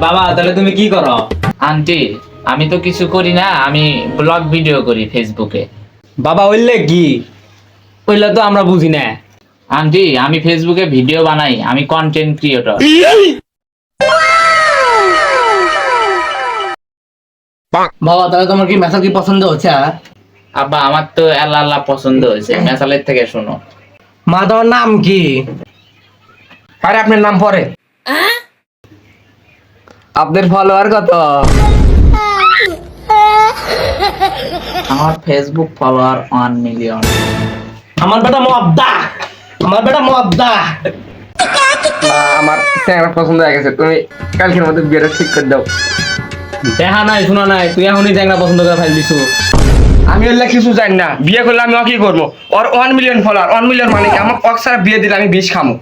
বাবা তাহলে তুমি কি করো? আন্টি আমি তো কিছু করি না, আমি ব্লগ ভিডিও করি ফেসবুকে। বাবা ওইলে কি? ওইলে তো আমরা বুঝি না। আন্টি আমি ফেসবুকে ভিডিও বানাই, আমি কন্টেন্ট ক্রিয়েটর। বাবা তাহলে তোমার কি মেসাল কি পছন্দ হচ্ছে? আব্বা আমার তো আল্লাহ আল্লাহ পছন্দ হয়েছে, মেসালের থেকে শোনো। মা তোমার নাম কি? আরে আপনার নাম পরে। আপনার ফলোয়ার কত? আমার ফেসবুক ফলোয়ার 1 মিলিয়ন। আমার বেটা মদ্দা, আমার বেটা মদ্দা। আমার চ্যাংড়া পছন্দ হয়ে গেছে, তুমি কালকের মধ্যে বিয়েটা ঠিক করে দাও। দেখা নাই শোনা নাই, তুই এখনই চ্যাংড়া পছন্দ করে ফেল দিছু। আমি ওইলে কিছু জানি না, বিয়ে করলে আমি কি করবো? ওর 1 মিলিয়ন ফলোয়ার, 1 মিলিয়ন মানে কি? আমার অক্সারা বিয়ে দিলে আমি বিষ খামো।